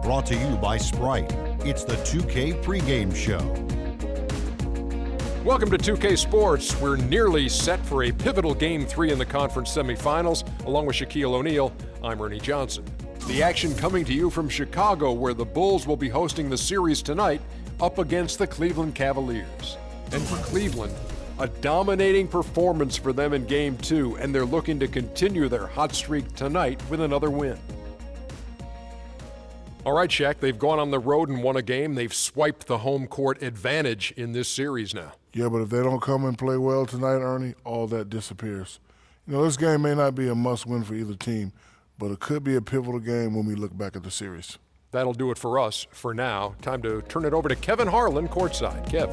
brought to you by Sprite. It's the 2K pregame show. Welcome to 2K Sports. We're nearly set for a pivotal Game 3 in the conference semifinals. Along with Shaquille O'Neal, I'm Ernie Johnson. The action coming to you from Chicago, where the Bulls will be hosting the series tonight up against the Cleveland Cavaliers. And for Cleveland, a dominating performance for them in Game 2, and they're looking to continue their hot streak tonight with another win. All right, Shaq, they've gone on the road and won a game. They've swiped the home court advantage in this series now. Yeah, but if they don't come and play well tonight, Ernie, all that disappears. You know, this game may not be a must-win for either team, but it could be a pivotal game when we look back at the series. That'll do it for us for now. Time to turn it over to Kevin Harlan courtside. Kev.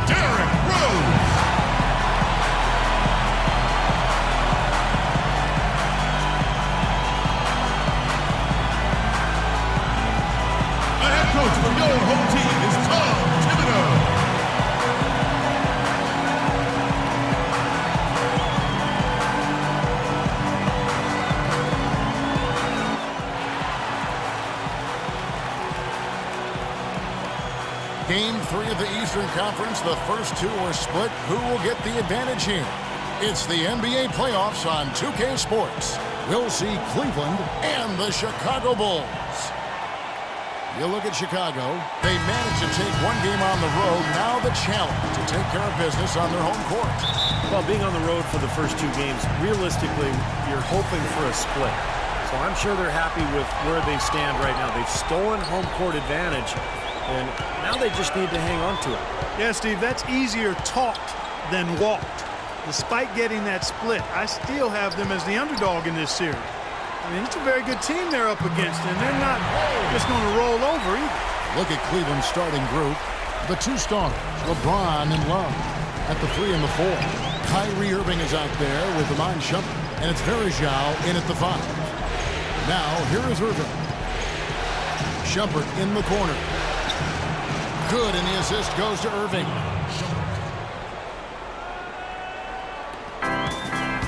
Derrick Rose. Game 3 of the Eastern Conference, the first two are split. Who will get the advantage here? It's the NBA playoffs on 2K Sports. We'll see Cleveland and the Chicago Bulls. You look at Chicago. They managed to take one game on the road. Now the challenge to take care of business on their home court. Well, being on the road for the first two games, realistically, you're hoping for a split. So I'm sure they're happy with where they stand right now. They've stolen home court advantage, and now they just need to hang on to it. Yeah, Steve, that's easier talked than walked. Despite getting that split, I still have them as the underdog in this series. I mean, it's a very good team they're up against, and they're not just going to roll over either. Look at Cleveland's starting group. The two starters, LeBron and Love, at the 3 and the 4. Kyrie Irving is out there with Iman Shumpert, and it's Verjao in at the 5. Now, here is Irving. Shumpert in the corner. Good, and the assist goes to Irving.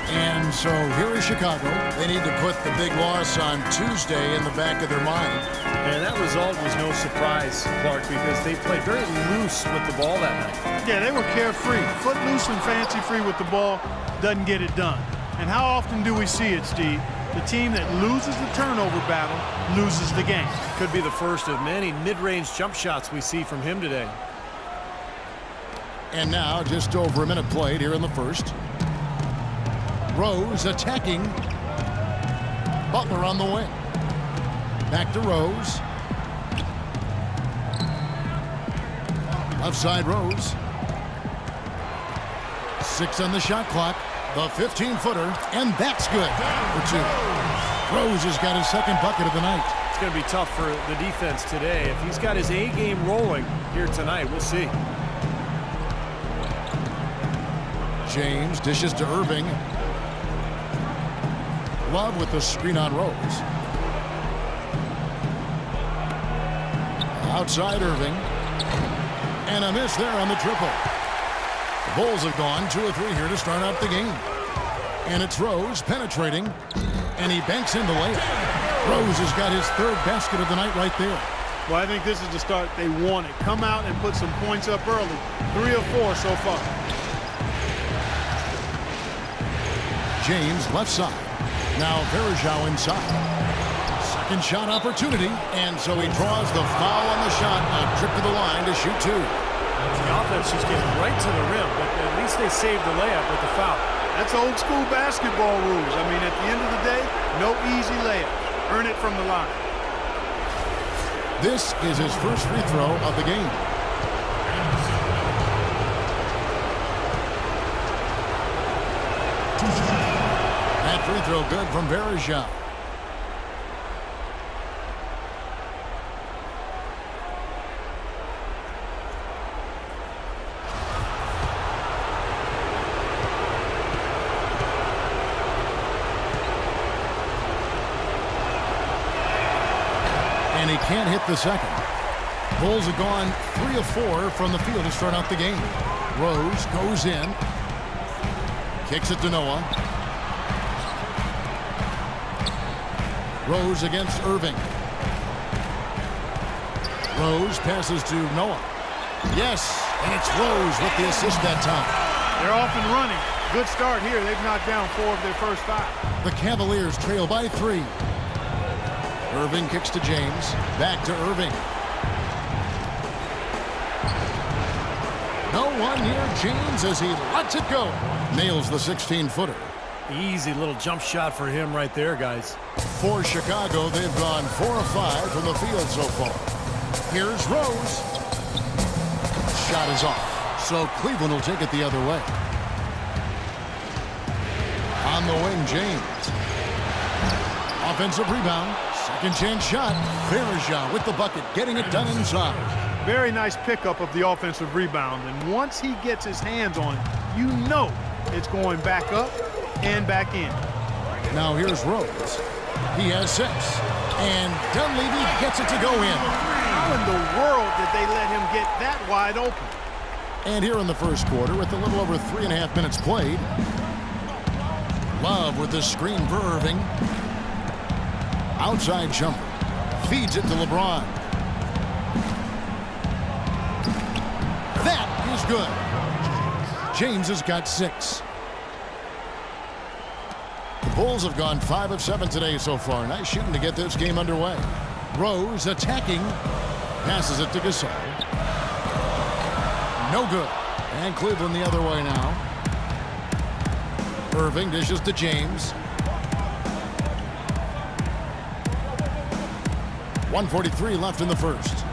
And so here is Chicago. They need to put the big loss on Tuesday in the back of their mind. And that result was no surprise, Clark, because they played very loose with the ball that night. Yeah, they were carefree. Footloose and fancy-free with the ball doesn't get it done. And how often do we see it, Steve? The team that loses the turnover battle loses the game. Could be the first of many mid-range jump shots we see from him today. And now just over a minute played here in the first. Rose attacking. Butler on the wing. Back to Rose. Left side Rose. 6 on the shot clock. The 15-footer, and that's good for 2. Rose has got his second bucket of the night. It's going to be tough for the defense today. If he's got his A game rolling here tonight, we'll see. James dishes to Irving. Love with the screen on Rose. Outside Irving. And a miss there on the triple. The Bulls have gone 2 of 3 here to start out the game. And it's Rose penetrating. And he banks in the layup. Rose has got his third basket of the night right there. Well, I think this is the start they wanted. Come out and put some points up early. 3 of 4 so far. James left side. Now Verjao inside. Second shot opportunity, and so he draws the foul on the shot. A trip to the line to shoot 2. The offense just getting right to the rim, but at least they saved the layup with the foul. That's old school basketball rules. I mean, at the end of the day, no easy layup. Earn it from the line. This is his first free throw of the game. That free throw good from Verjao. And he can't hit the second. Bulls have gone 3 of 4 from the field to start out the game. Rose goes in. Kicks it to Noah. Rose against Irving. Rose passes to Noah. Yes, and it's Rose with the assist that time. They're off and running. Good start here. They've knocked down 4 of their first 5. The Cavaliers trail by 3. Irving kicks to James. Back to Irving. No one near James as he lets it go. Nails the 16-footer. Easy little jump shot for him right there, guys. For Chicago, they've gone 4 of 5 from the field so far. Here's Rose. Shot is off. So Cleveland will take it the other way. On the wing, James. Offensive rebound. Second chance shot. Verjao with the bucket, getting it done inside. Very nice pickup of the offensive rebound. And once he gets his hands on it, you know it's going back up and back in. Now here's Rose. He has 6. And Dunleavy gets it to go in. How in the world did they let him get that wide open? And here in the first quarter, with a little over 3.5 minutes played, Love with the screen for Irving. Outside jumper. Feeds it to LeBron. That is good. James has got 6. The Bulls have gone 5 of 7 today so far. Nice shooting to get this game underway. Rose attacking. Passes it to Gasol. No good. And Cleveland the other way now. Irving dishes to James. 1:43 left in the first.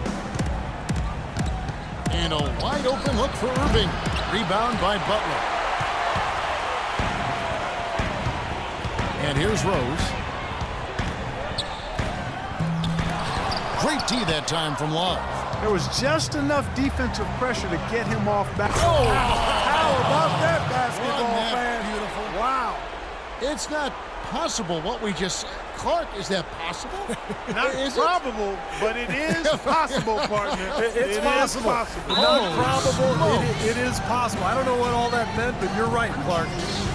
And a wide open look for Irving. Rebound by Butler. And here's Rose. Great D that time from Love. There was just enough defensive pressure to get him off back. Oh, how about that basketball fan? Beautiful. Wow. It's not possible what we just said. Clark, is that possible? Not probable, but it is possible, partner. It's possible. Not probable. It is possible. I don't know what all that meant, but you're right, Clark.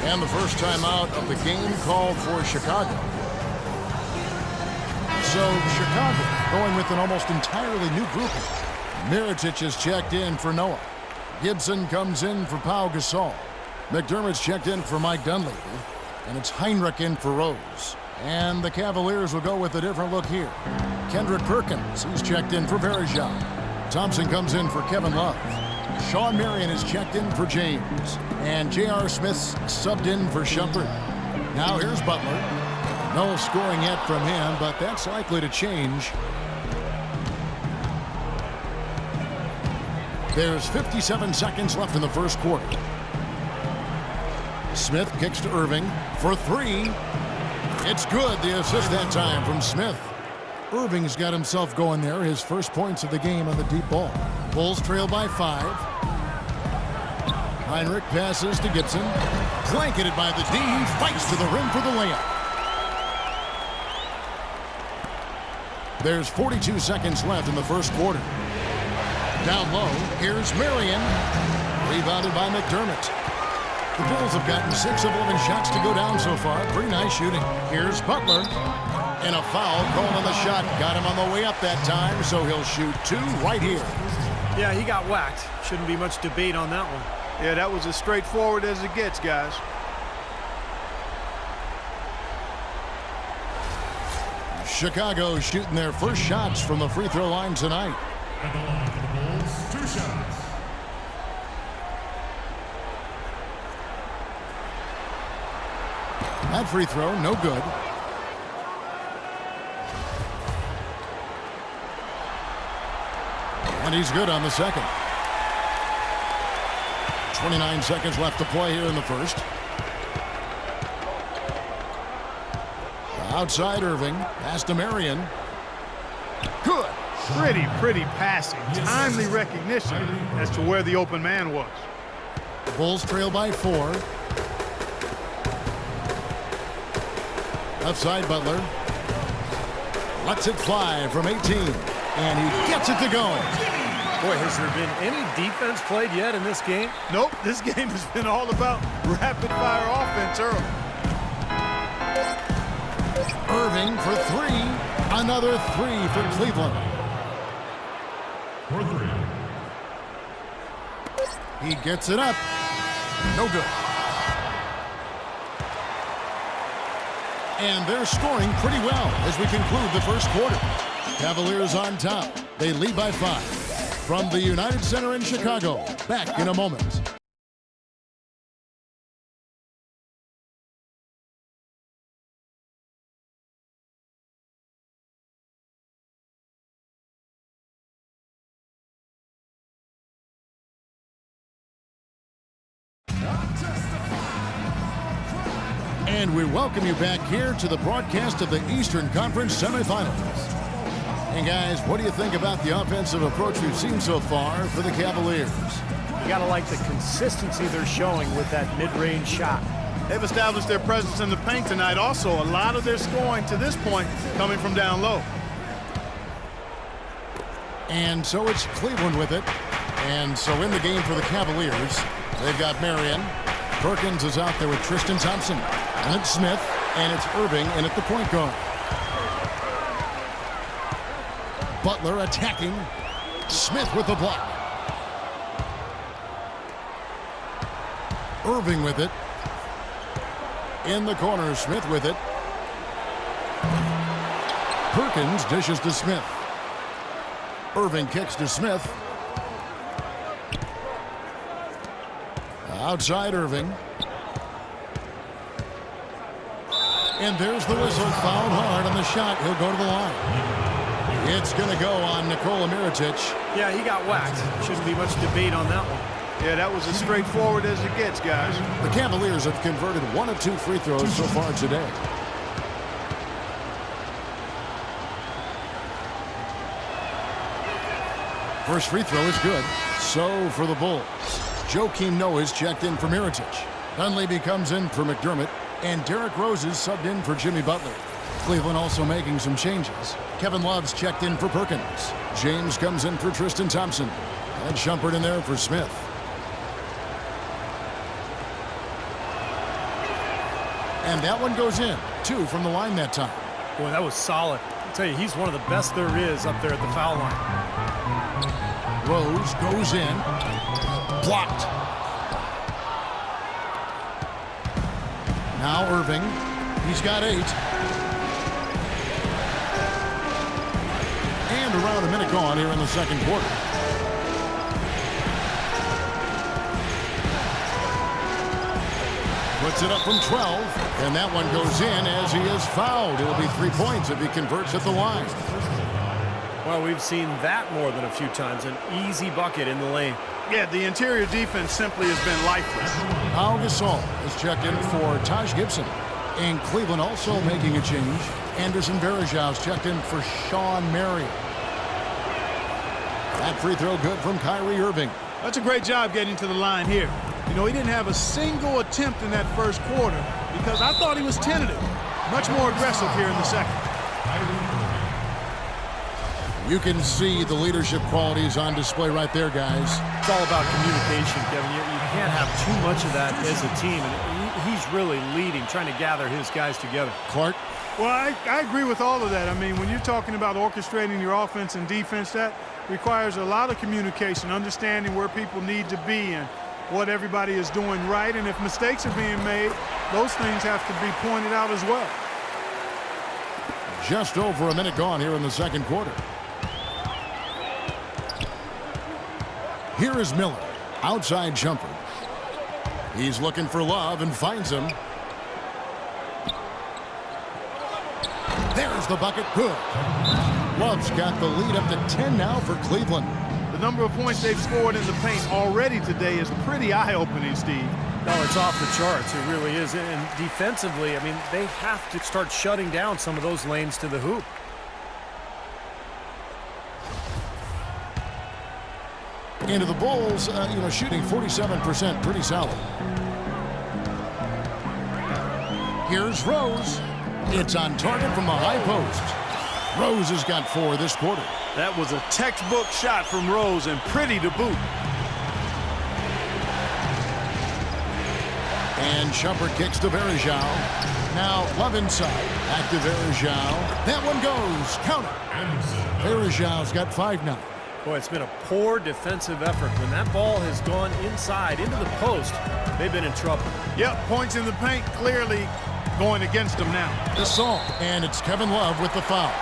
And the first time out of the game called for Chicago. So Chicago going with an almost entirely new grouping. Mirotic is checked in for Noah. Gibson comes in for Pau Gasol. McDermott's checked in for Mike Dunleavy. And it's Heinrich in for Rose. And the Cavaliers will go with a different look here. Kendrick Perkins, he's checked in for Verjao. Thompson comes in for Kevin Love. Sean Marion is checked in for James. And J.R. Smith's subbed in for Shumpert. Now here's Butler. No scoring yet from him, but that's likely to change. There's 57 seconds left in the first quarter. Smith kicks to Irving for 3. It's good, the assist that time from Smith. Irving's got himself going there, his first points of the game on the deep ball. Bulls trail by 5. Heinrich passes to Gibson. Blanketed by the D, fights to the rim for the layup. There's 42 seconds left in the first quarter. Down low, here's Marion. Rebounded by McDermott. The Bulls have gotten 6 of 11 shots to go down so far. Pretty nice shooting. Here's Butler. And a foul calling the shot. Got him on the way up that time, so he'll shoot 2 right here. Yeah, he got whacked. Shouldn't be much debate on that one. Yeah, that was as straightforward as it gets, guys. Chicago shooting their first shots from the free throw line tonight. At the line for the Bulls, 2 shots. That free throw, no good. And he's good on the second. 29 seconds left to play here in the first. Outside Irving, pass to Marion. Good. Pretty passing. Timely recognition as to where the open man was. Bulls trail by 4. Outside Butler. Lets it fly from 18. And he gets it to go. Boy, has there been any defense played yet in this game? Nope, this game has been all about rapid-fire offense early. Irving for 3. Another 3 for Cleveland. For 3. He gets it up. No good. And they're scoring pretty well as we conclude the first quarter. Cavaliers on top. They lead by 5. From the United Center in Chicago. Back in a moment. And we welcome you back here to the broadcast of the Eastern Conference semifinals. And guys, what do you think about the offensive approach we've seen so far for the Cavaliers? You got to like the consistency they're showing with that mid-range shot. They've established their presence in the paint tonight. Also, a lot of their scoring to this point coming from down low. And so it's Cleveland with it. And so in the game for the Cavaliers, they've got Marion. Perkins is out there with Tristan Thompson. And it's Smith. And it's Irving in at the point guard. Butler attacking. Smith with the block. Irving with it. In the corner, Smith with it. Perkins dishes to Smith. Irving kicks to Smith. Outside Irving. And there's the whistle. Fouled hard on the shot. He'll go to the line. It's going to go on Nikola Mirotic. Yeah, he got whacked. Shouldn't be much debate on that one. Yeah, that was as straightforward as it gets, guys. The Cavaliers have converted 1 of 2 free throws so far today. First free throw is good. So for the Bulls. Joakim Noah's checked in for Mirotic. Dunleavy comes in for McDermott. And Derrick Rose is subbed in for Jimmy Butler. Cleveland also making some changes. Kevin Love's checked in for Perkins. James comes in for Tristan Thompson. And Shumpert in there for Smith. And that one goes in. 2 from the line that time. Boy, that was solid. I'll tell you, he's one of the best there is up there at the foul line. Rose goes in. Blocked. Now Irving. He's got 8. And around a minute gone here in the second quarter. Puts it up from 12. And that one goes in as he is fouled. It'll be 3 points if he converts at the line. Well, we've seen that more than a few times. An easy bucket in the lane. Yeah, the interior defense simply has been lifeless. Al Gasol is checked in for Taj Gibson. And Cleveland also making a change. Anderson Varejau's checked in for Sean Marion. That free throw good from Kyrie Irving. That's a great job getting to the line here. You know, he didn't have a single attempt in that first quarter because I thought he was tentative. Much more aggressive here in the second. You can see the leadership qualities on display right there, guys. It's all about communication, Kevin. You can't have too much of that as a team. And he's really leading, trying to gather his guys together. Clark Well, I agree with all of that. I mean, when you're talking about orchestrating your offense and defense, that requires a lot of communication, understanding where people need to be and what everybody is doing right. And if mistakes are being made, those things have to be pointed out as well. Just over a minute gone here in the second quarter. Here is Miller. Outside jumper. He's looking for Love and finds him. There's the bucket. Good. Love's got the lead up to 10 now for Cleveland. The number of points they've scored in the paint already today is pretty eye-opening, Steve. No, it's off the charts. It really is. And defensively, I mean, they have to start shutting down some of those lanes to the hoop. Into the Bulls, shooting 47%, pretty solid. Here's Rose. It's on target from the high post. Rose has got 4 this quarter. That was a textbook shot from Rose and pretty to boot. And Shumpert kicks to Varejao. Now Love inside. Back to Varejao. That one goes. Counter. Varejao's got 5 now. Boy, it's been a poor defensive effort. When that ball has gone inside into the post, they've been in trouble. Yep, points in the paint clearly going against them now. Gasol. And it's Kevin Love with the foul.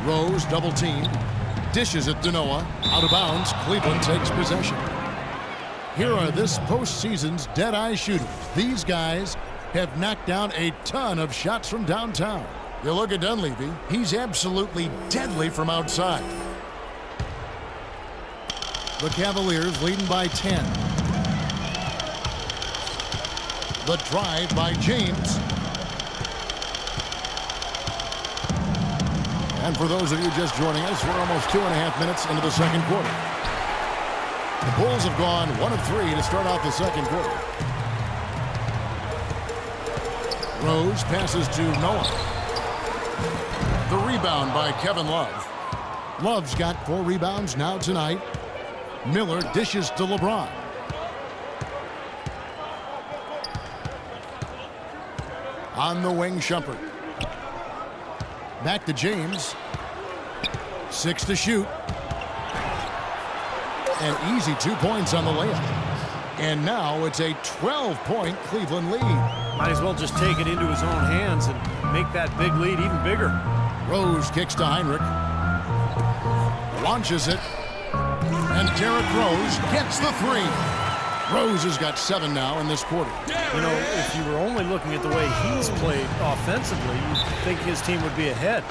Rose double team. Dishes it to Noah. Out of bounds. Cleveland takes possession. Here are this postseason's dead-eye shooters. These guys have knocked down a ton of shots from downtown. You look at Dunleavy, he's absolutely deadly from outside. The Cavaliers leading by 10. The drive by James. And for those of you just joining us, we're almost 2.5 minutes into the second quarter. The Bulls have gone 1 of 3 to start off the second quarter. Rose passes to Noah. The rebound by Kevin Love. Love's got 4 rebounds now tonight. Miller dishes to LeBron. On the wing, Shumpert. Back to James. 6 to shoot. An easy 2 points on the layup. And now it's a 12-point Cleveland lead. Might as well just take it into his own hands and make that big lead even bigger. Rose kicks to Heinrich. Launches it. And Derrick Rose gets the 3. Rose has got 7 now in this quarter. You know, if you were only looking at the way he's played offensively, you'd think his team would be ahead.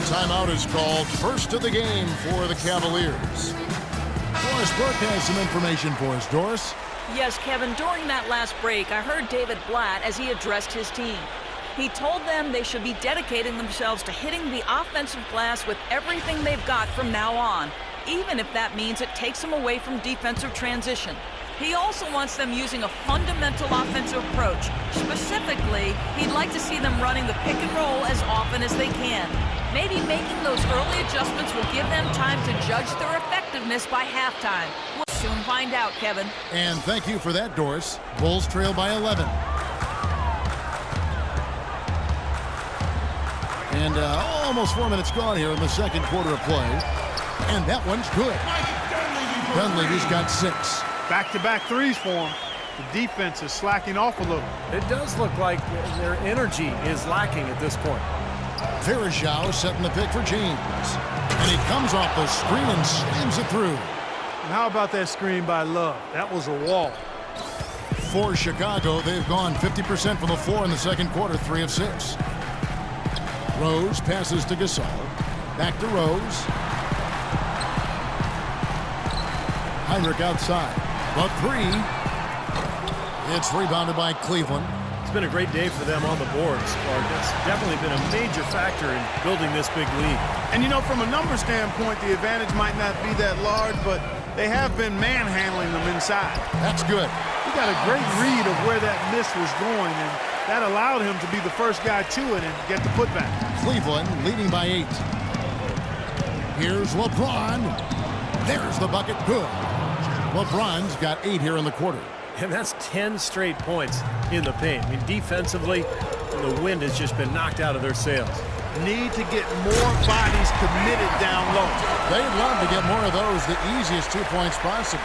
Timeout is called. First of the game for the Cavaliers. Doris Burke has some information for us. Doris? Yes, Kevin, during that last break, I heard David Blatt as he addressed his team. He told them they should be dedicating themselves to hitting the offensive glass with everything they've got from now on, even if that means it takes them away from defensive transition. He also wants them using a fundamental offensive approach. Specifically, he'd like to see them running the pick and roll as often as they can. Maybe making those early adjustments will give them time to judge their effectiveness by halftime. We'll soon find out, Kevin. And thank you for that, Doris. Bulls trail by 11. And almost 4 minutes gone here in the second quarter of play. And that one's good. Dunleavy's got 6. Back-to-back threes for him. The defense is slacking off a little. It does look like their energy is lacking at this point. Varejao setting the pick for James. And he comes off the screen and slams it through. And how about that screen by Love? That was a wall. For Chicago, they've gone 50% from the floor in the second quarter, 3 of 6. Rose passes to Gasol. Back to Rose. Heinrich outside. The 3. It's rebounded by Cleveland. It's been a great day for them on the boards, Clark. It's definitely been a major factor in building this big lead. And, you know, from a number standpoint, the advantage might not be that large, but they have been manhandling them inside. That's good. He got a great read of where that miss was going, and that allowed him to be the first guy to it and get the putback. Cleveland leading by 8. Here's LeBron. There's the bucket. Good. LeBron's got 8 here in the quarter. And that's 10 straight points in the paint. I mean, defensively, the wind has just been knocked out of their sails. Need to get more bodies committed down low. They'd love to get more of those, the easiest 2 points possible.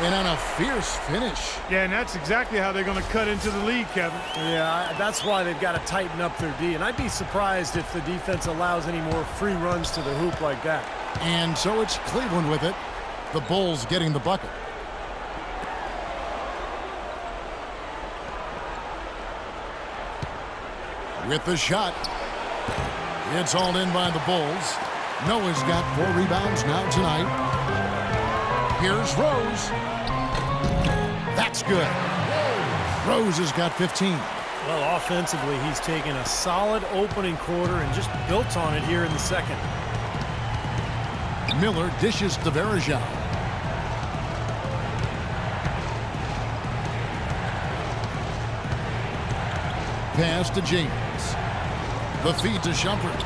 And on a fierce finish. Yeah, and that's exactly how they're going to cut into the lead, Kevin. Yeah, that's why they've got to tighten up their D. And I'd be surprised if the defense allows any more free runs to the hoop like that. And so it's Cleveland with it. The Bulls getting the bucket. With the shot. It's hauled in by the Bulls. Noah's got 4 rebounds now tonight. Here's Rose. That's good. Rose has got 15. Well, offensively, he's taken a solid opening quarter and just built on it here in the second. Miller dishes to Varejao. Pass to James. The feed to Shumpert.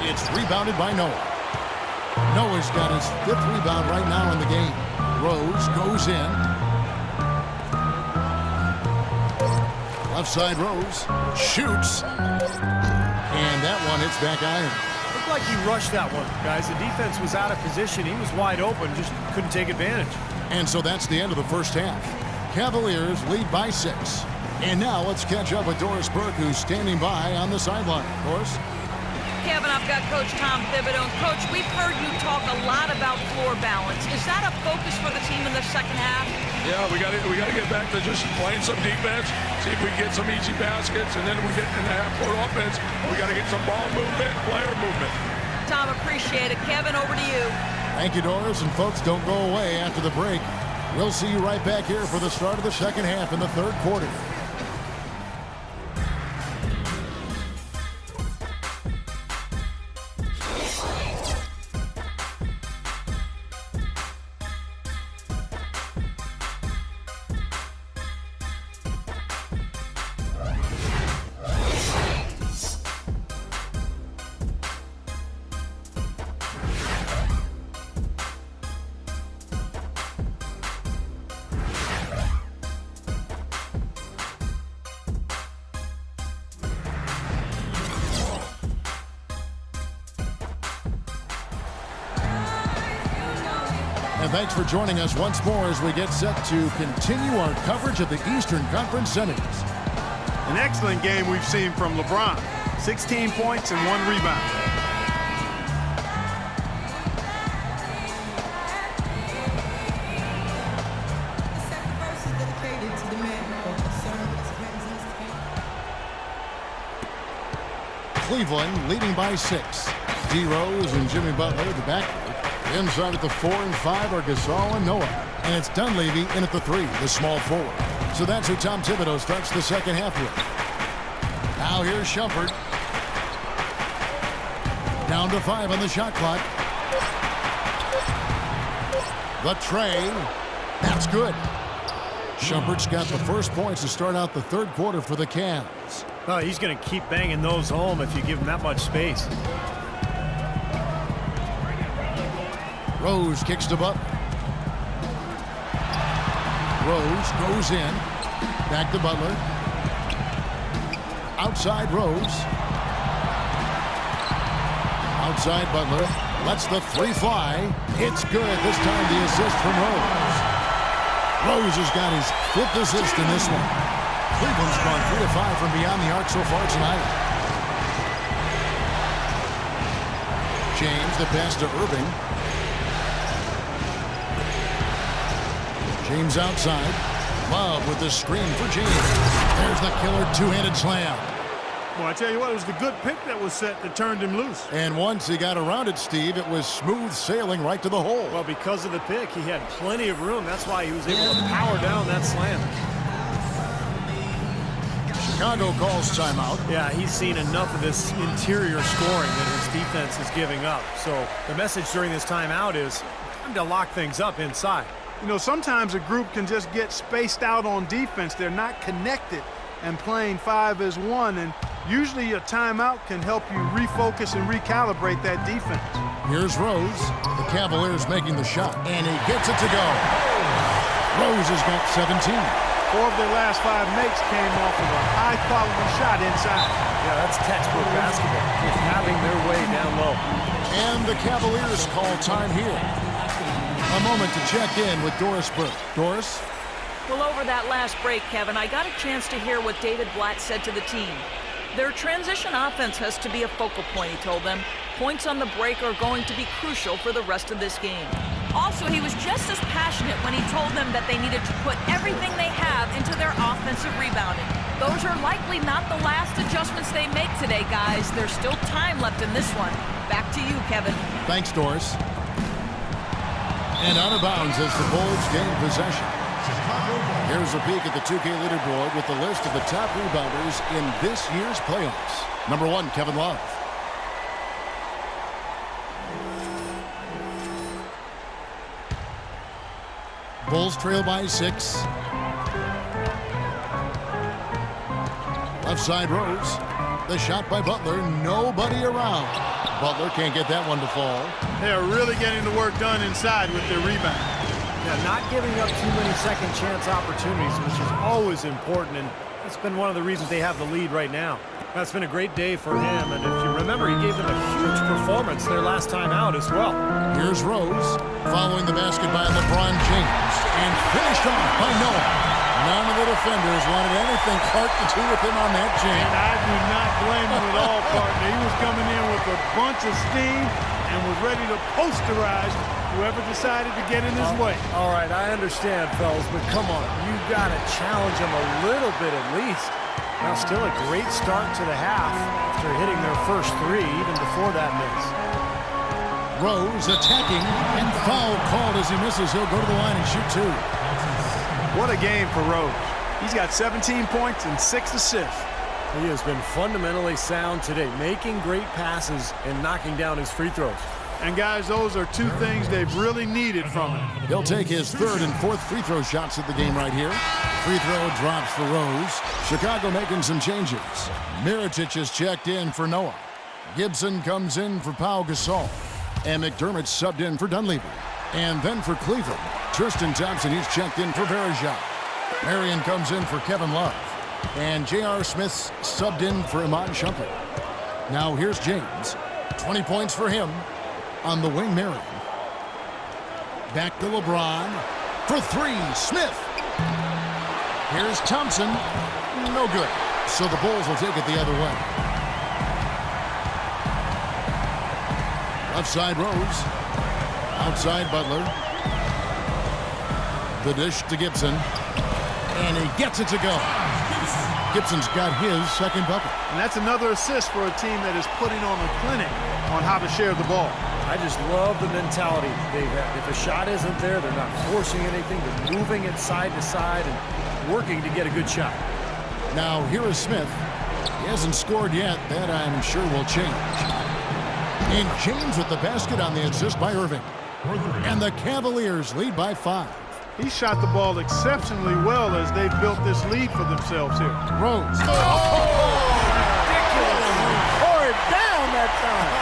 It's rebounded by Noah. Noah's got his 5th rebound right now in the game. Rose goes in. Left side Rose shoots. And that one hits back iron. Looked like he rushed that one, guys. The defense was out of position. He was wide open, just couldn't take advantage. And so that's the end of the first half. Cavaliers lead by 6. And now let's catch up with Doris Burke, who's standing by on the sideline. Doris? Kevin, I've got Coach Tom Thibodeau. Coach, we've heard you talk a lot about floor balance. Is that a focus for the team in the second half? Yeah, we got to get back to just playing some defense, see if we can get some easy baskets, and then we get in the half-court offense. We got to get some ball movement, player movement. Tom, appreciate it. Kevin, over to you. Thank you, Doris. And folks, don't go away after the break. We'll see you right back here for the start of the second half in the third quarter. And thanks for joining us once more as we get set to continue our coverage of the Eastern Conference Semis. An excellent game we've seen from LeBron. 16 points and 1 rebound. Cleveland leading by 6. D. Rose and Jimmy Butler at the backcourt. Inside at the 4 and 5 are Gasol and Noah. And it's Dunleavy in at the 3, the small forward. So that's who Tom Thibodeau starts the second half with. Now here's Shumpert. Down to 5 on the shot clock. The tray. That's good. Shumpert's got the first points to start out the third quarter for the Cavs. Oh, he's going to keep banging those home if you give him that much space. Rose kicks to Butler. Rose goes in. Back to Butler. Outside Rose. Outside Butler. Lets the 3 fly. It's good. This time the assist from Rose. Rose has got his 5th assist in this one. Cleveland's gone 3 of 5 from beyond the arc so far tonight. James, the pass to Irving. James outside. Love with the screen for James. There's the killer 2-handed slam. Well, I tell you what, it was the good pick that was set that turned him loose. And once he got around it, Steve, it was smooth sailing right to the hole. Well, because of the pick, he had plenty of room. That's why he was able to power down that slam. Chicago calls timeout. Yeah, he's seen enough of this interior scoring that his defense is giving up. So the message during this timeout is time to lock things up inside. You know, sometimes a group can just get spaced out on defense. They're not connected and playing 5 as 1, and Usually a timeout can help you refocus and recalibrate that defense. Here's Rose. The Cavaliers making the shot, and he gets it to go. Rose has got 17. 4 of their last 5 makes came off of a high-quality shot inside. Yeah, that's textbook basketball. Just having their way down low. And the Cavaliers call time here. A moment to check in with Doris Burke. Doris? Well, over that last break, Kevin, I got a chance to hear what David Blatt said to the team. Their transition offense has to be a focal point, he told them. Points on the break are going to be crucial for the rest of this game. Also, he was just as passionate when he told them that they needed to put everything they have into their offensive rebounding. Those are likely not the last adjustments they make today, guys. There's still time left in this one. Back to you, Kevin. Thanks, Doris. And out of bounds as the Bulls gain possession. Here's a peek at the 2K leaderboard with the list of the top rebounders in this year's playoffs. Number 1, Kevin Love. Bulls trail by 6. Left side Rose. The shot by Butler. Nobody around. Butler can't get that one to fall. They are really getting the work done inside with their rebound. Yeah, not giving up too many second chance opportunities, which is always important, and that's been one of the reasons they have the lead right now. That's been a great day for him, and if you remember, he gave them a huge performance their last time out as well. Here's Rose, following the basket by LeBron James, and finished off by Noah. None of the defenders wanted anything Clark to do with him on that jam. And I do not blame him at all, partner. He was coming in with a bunch of steam and was ready to posterize whoever decided to get in his way. All right, I understand, fellas, but come on. You got to challenge him a little bit at least. Now, still a great start to the half after hitting their first 3 even before that miss. Rose attacking, and foul called as he misses. He'll go to the line and shoot 2. What a game for Rose. He's got 17 points and 6 assists. He has been fundamentally sound today, making great passes and knocking down his free throws. And guys, those are 2 things they've really needed from him. He'll take his 3rd and 4th free throw shots of the game right here. Free throw drops for Rose. Chicago making some changes. Mirotic is checked in for Noah. Gibson comes in for Pau Gasol. And McDermott subbed in for Dunleavy. And then for Cleveland, Tristan Thompson, he's checked in for Verjao. Marion comes in for Kevin Love. And J.R. Smith's subbed in for Iman Shumpert. Now here's James. 20 points for him on the wing, Marion. Back to LeBron. For 3, Smith. Here's Thompson. No good. So the Bulls will take it the other way. Left side Rose. Outside Butler. The dish to Gibson. And he gets it to go. Gibson's got his 2nd bucket. And that's another assist for a team that is putting on a clinic on how to share the ball. I just love the mentality they've had. If a shot isn't there, they're not forcing anything. They're moving it side to side and working to get a good shot. Now here is Smith. He hasn't scored yet. That I'm sure will change. And James with the basket on the assist by Irving. And the Cavaliers lead by 5. He shot the ball exceptionally well as they've built this lead for themselves here. Rose. Ridiculous. Pour it down that time.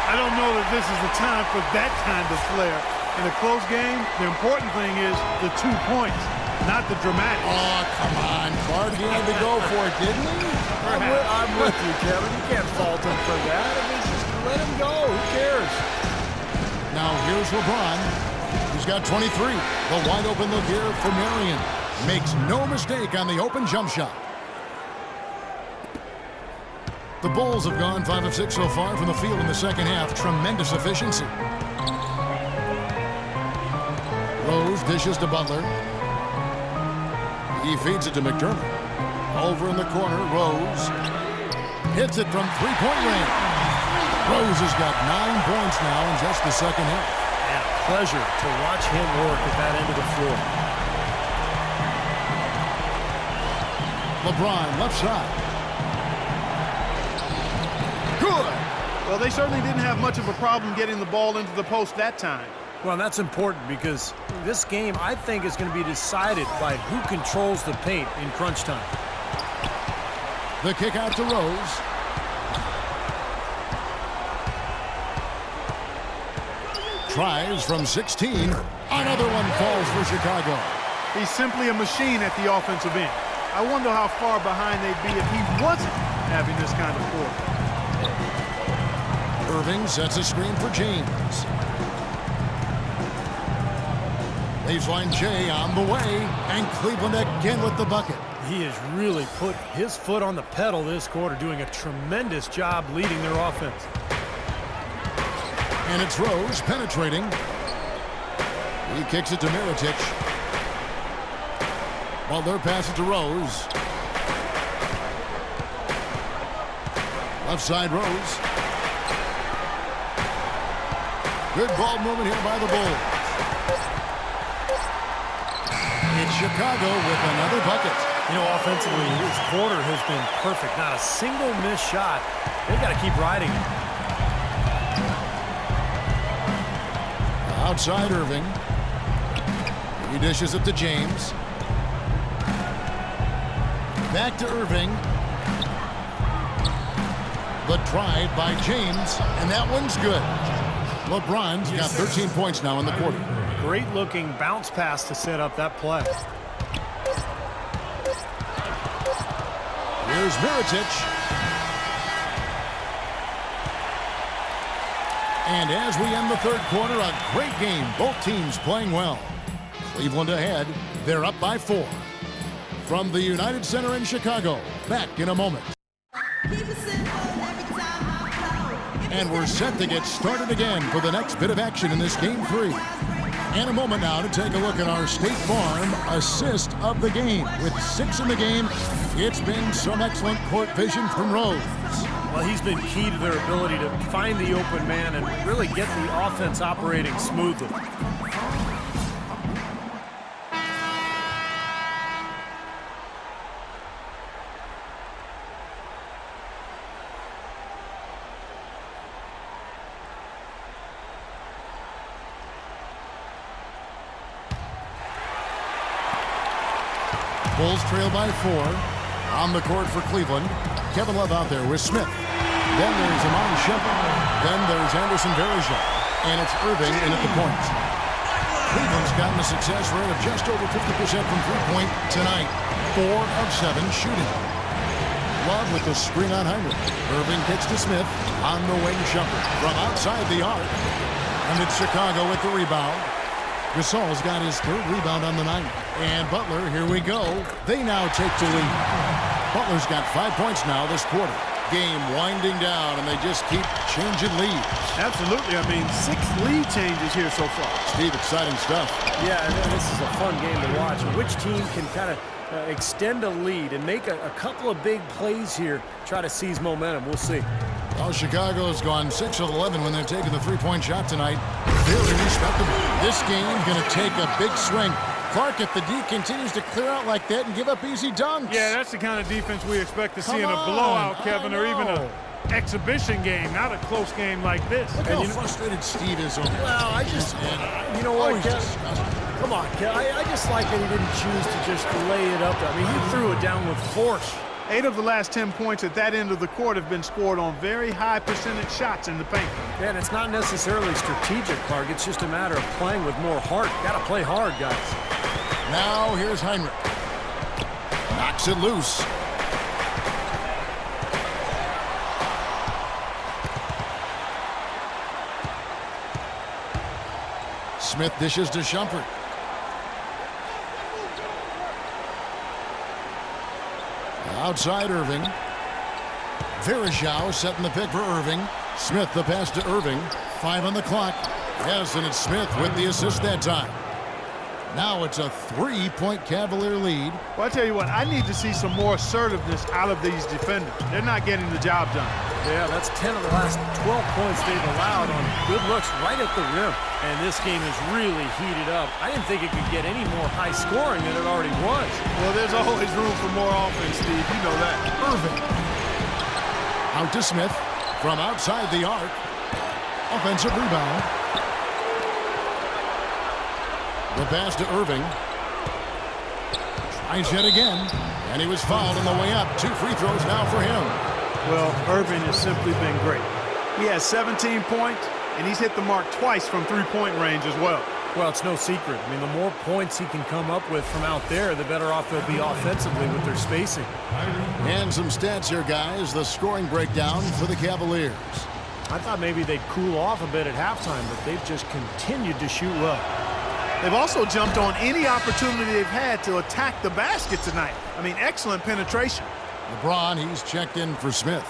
I don't know that this is the time for that kind of flair. In a close game, the important thing is the 2 points, not the dramatics. Oh, come on, Clark. He had to go for it, didn't he? I'm with you, Kevin. You can't fault him for that. I mean, just let him go. Who cares? Now here's LeBron. He's got 23. The wide open look here for Marion. Makes no mistake on the open jump shot. The Bulls have gone 5 of 6 so far from the field in the second half. Tremendous efficiency. Rose dishes to Butler. He feeds it to McDermott. Over in the corner, Rose hits it from 3-point range. Rose has got 9 points now in just the second half. And a pleasure to watch him work at that end of the floor. LeBron, left side. Good. Well, they certainly didn't have much of a problem getting the ball into the post that time. Well, that's important because this game, I think, is going to be decided by who controls the paint in crunch time. The kick out to Rose. Tries from 16. Another one falls for Chicago. He's simply a machine at the offensive end. I wonder how far behind they'd be if he wasn't having this kind of quarter. Irving sets a screen for James. Baseline J on the way, and Cleveland again with the bucket. He has really put his foot on the pedal this quarter, doing a tremendous job leading their offense. And it's Rose penetrating. He kicks it to Mirotic. Butler passes to Rose. Left side Rose. Good ball movement here by the Bulls. It's Chicago with another bucket. You know, offensively, this quarter has been perfect. Not a single missed shot. They've got to keep riding it. Outside Irving. He dishes it to James. Back to Irving. The drive by James, and that one's good. LeBron's got 13 points now in the quarter. Great looking bounce pass to set up that play. Here's Mirotic. And as we end the third quarter, a great game. Both teams playing well. Cleveland ahead. They're up by 4. From the United Center in Chicago, back in a moment. And we're set to get started again for the next bit of action in this game 3. And a moment now to take a look at our State Farm assist of the game. With 6 in the game, it's been some excellent court vision from Rose. Well, he's been key to their ability to find the open man and really get the offense operating smoothly. Bulls trail by 4. On the court for Cleveland. Kevin Love out there with Smith. Then there's Amon Shepard. Then there's Anderson Varejao. And it's Irving in at the point. Cleveland's gotten a success rate of just over 50% from three-point tonight. 4 of 7 shooting. Love with the screen on Heinrich. Irving kicks to Smith. On the wing, Shepard from outside the arc. And it's Chicago with the rebound. Gasol's got his 3rd rebound on the night. And Butler, here we go. They now take the lead. Butler's got 5 points now this quarter. Game winding down, and they just keep changing leads. Absolutely. I mean, 6 lead changes here so far. Steve, exciting stuff. Yeah, and this is a fun game to watch. Which team can kind of extend a lead and make a couple of big plays here, try to seize momentum. We'll see. Well, Chicago's gone 6 of 11 when they've taken the three-point shot tonight. Very respectable. This game going to take a big swing. Clark, if the D continues to clear out like that and give up easy dunks. Yeah, that's the kind of defense we expect to see in a blowout, Kevin, or even an exhibition game, not a close game like this. Look how frustrated Steve is over Well, I just, you know what, Kevin? Come on, Kevin. I just like that he didn't choose to just lay it up. I mean, he threw it down with force. 8 of the last 10 points at that end of the court have been scored on very high percentage shots in the paint. Yeah, and it's not necessarily strategic, Clark. It's just a matter of playing with more heart. Got to play hard, guys. Now here's Heinrich. Knocks it loose. Smith dishes to Shumpert. Outside Irving. Varejao setting the pick for Irving. Smith the pass to Irving. 5 on the clock. Yes, and it's Smith with the assist that time. Now it's a 3-point Cavalier lead. Well, I tell you what, I need to see some more assertiveness out of these defenders. They're not getting the job done. Yeah, that's 10 of the last 12 points they've allowed on good looks right at the rim. And this game is really heated up. I didn't think it could get any more high scoring than it already was. Well, there's always room for more offense, Steve. You know that. Irving. Out to Smith from outside the arc. Offensive rebound. The pass to Irving. Tries yet again. And he was fouled on the way up. 2 free throws now for him. Well, Irving has simply been great. He has 17 points, and he's hit the mark twice from three-point range as well. Well, it's no secret. I mean, the more points he can come up with from out there, the better off they'll be offensively with their spacing. And some stats here, guys. The scoring breakdown for the Cavaliers. I thought maybe they'd cool off a bit at halftime, but they've just continued to shoot well. They've also jumped on any opportunity they've had to attack the basket tonight. I mean, excellent penetration. LeBron, he's checked in for Smith.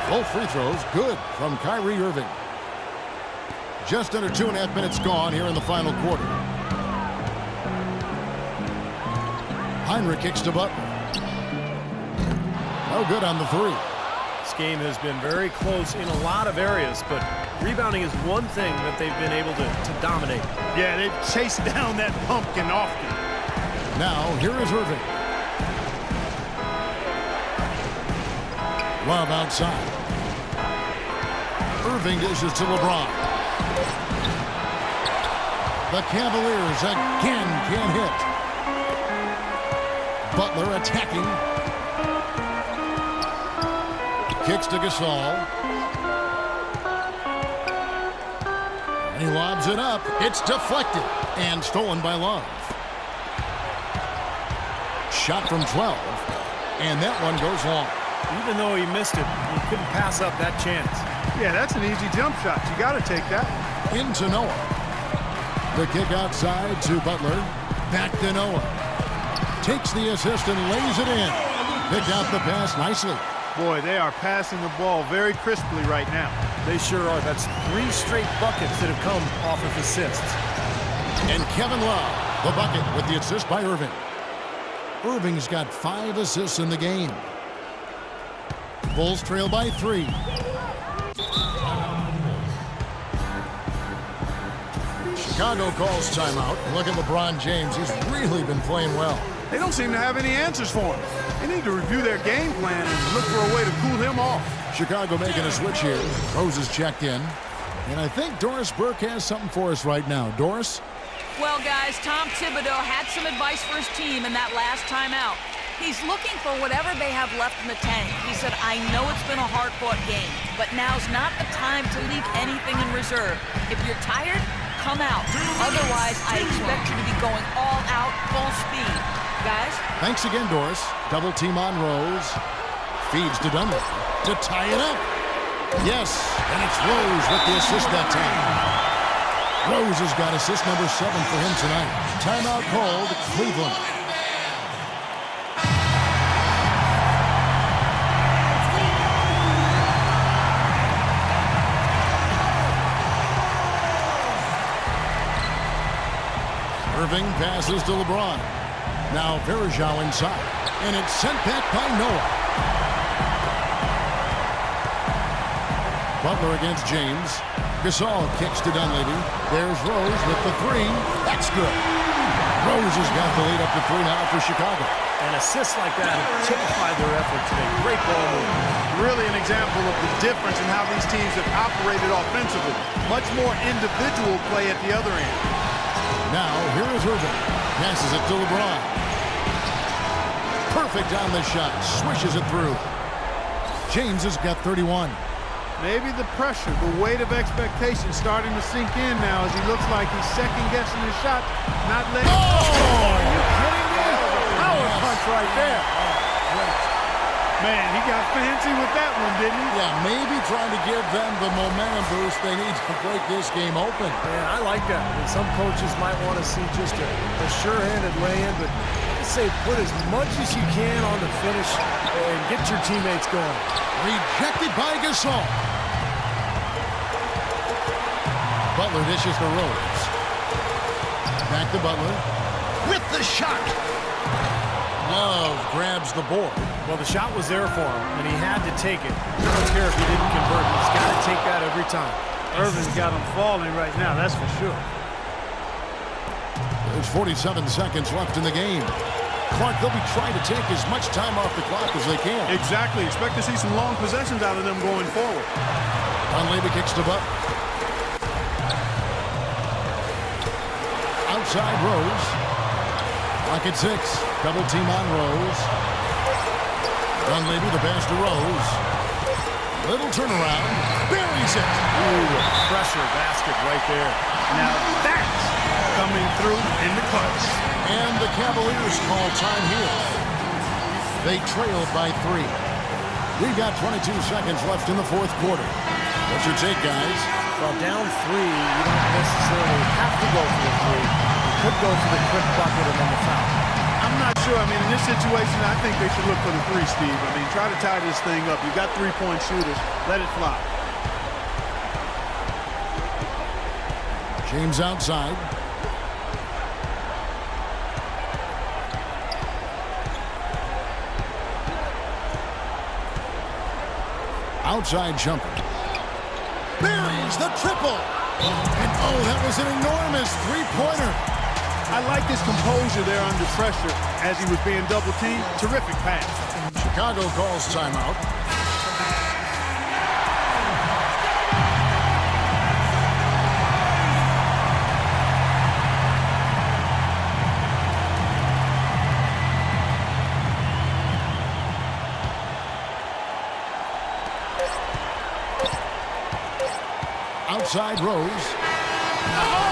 Both free throws good from Kyrie Irving. Just under 2.5 minutes gone here in the final quarter. Heinrich kicks to Butler. No good on the three. This game has been very close in a lot of areas, but rebounding is one thing that they've been able to dominate. Yeah, they've chased down that pumpkin often. Now, here is Irving. Love outside. Irving dishes to LeBron. The Cavaliers again can't hit. Butler attacking. Kicks to Gasol. And he lobs it up. It's deflected and stolen by Love. Shot from 12. And that one goes long. Even though he missed it, he couldn't pass up that chance. Yeah, that's an easy jump shot. You got to take that. Into Noah. The kick outside to Butler. Back to Noah. Takes the assist and lays it in. Picked out the pass nicely. Boy, they are passing the ball very crisply right now. They sure are. That's 3 straight buckets that have come off of assists. And Kevin Love, the bucket with the assist by Irving. Irving's got 5 assists in the game. Bulls trail by 3. Chicago calls timeout. Look at LeBron James. He's really been playing well. They don't seem to have any answers for him. They need to review their game plan and look for a way to cool him off. Chicago making a switch here. Rose is checked in. And I think Doris Burke has something for us right now. Doris? Well, guys, Tom Thibodeau had some advice for his team in that last timeout. He's looking for whatever they have left in the tank. He said, I know it's been a hard-fought game, but now's not the time to leave anything in reserve. If you're tired, come out. Otherwise, I expect you to be going all out, full speed. Guys? Thanks again, Doris. Double team on Rose. Feeds to Dunlap to tie it up. Yes, and it's Rose with the assist that time. Rose has got assist number 7 for him tonight. Timeout called, Cleveland. Irving passes to LeBron. Now Verjao inside. And it's sent back by Noah. Butler against James. Gasol kicks to Dunleavy. There's Rose with the 3. That's good. Rose has got the lead up to 3 now for Chicago. And assists like that have typified their effort today. Great ball movement. Really an example of the difference in how these teams have operated offensively. Much more individual play at the other end. Now, here is Irving. Passes it to LeBron. Perfect on the shot. Swishes it through. James has got 31. Maybe the pressure, the weight of expectation starting to sink in now as he looks like he's second-guessing his shot, not letting... Oh! Are you kidding me? Power punch right there. Man, he got fancy with that one, didn't he? Yeah, maybe trying to give them the momentum boost they need to break this game open. Man, I like that. I mean, some coaches might want to see just a sure-handed lay-in, but I say put as much as you can on the finish and get your teammates going. Rejected by Gasol. Butler dishes to Rose. Back to Butler. With the shot. Love grabs the board. Well, the shot was there for him, and he had to take it. I don't care if he didn't convert. He's got to take that every time. Irving's got him falling right now, that's for sure. There's 47 seconds left in the game. Clark, they'll be trying to take as much time off the clock as they can. Exactly. Expect to see some long possessions out of them going forward. Dunleavy kicks to Buck. Outside Rose. Clock at 6. Double team on Rose. Dunleavy, the pass to Rose. Little turnaround. Buries it. Ooh, a pressure basket right there. Now that's coming through in the clutch. And the Cavaliers call time here. They trailed by 3. We've got 22 seconds left in the fourth quarter. What's your take, guys? Well, down 3, you don't necessarily have to go for the 3. You could go for the quick bucket and then the foul. I'm not sure. I mean, in this situation, I think they should look for the 3, Steve. I mean, try to tie this thing up. You've got 3-point shooters. Let it fly. James outside. Outside jumper. Buries the triple. And oh, that was an enormous three-pointer. I like his composure there under pressure as he was being double-teamed. Terrific pass. Chicago calls timeout. Outside Rose. Wow.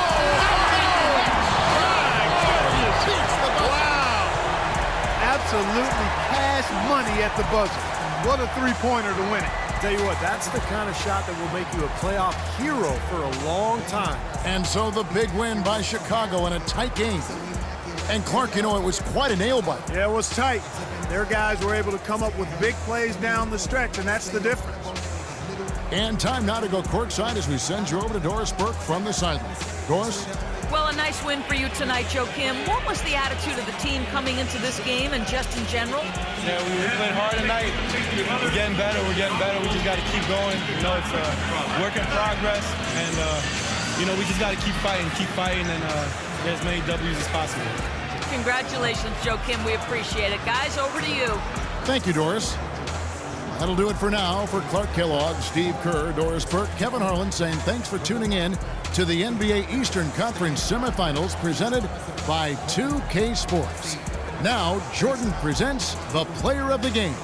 Absolutely cash money at the buzzer. What a three-pointer to win it. Tell you what, that's the kind of shot that will make you a playoff hero for a long time. And so the big win by Chicago in a tight game. And Clark, you know, it was quite a nail-biter. Yeah, it was tight. Their guys were able to come up with big plays down the stretch, and that's the difference. And time now to go courtside as we send you over to Doris Burke from the sideline. Doris? Well, a nice win for you tonight, Joakim. What was the attitude of the team coming into this game and just in general? Yeah, we played hard tonight. We're getting better. We just got to keep going. You know, it's a work in progress. And, you know, we just got to keep fighting and get as many W's as possible. Congratulations, Joakim. We appreciate it. Guys, over to you. Thank you, Doris. That'll do it for now. For Clark Kellogg, Steve Kerr, Doris Burke, Kevin Harlan saying thanks for tuning in to the NBA Eastern Conference semifinals presented by 2K Sports. Now, Jordan presents the player of the game.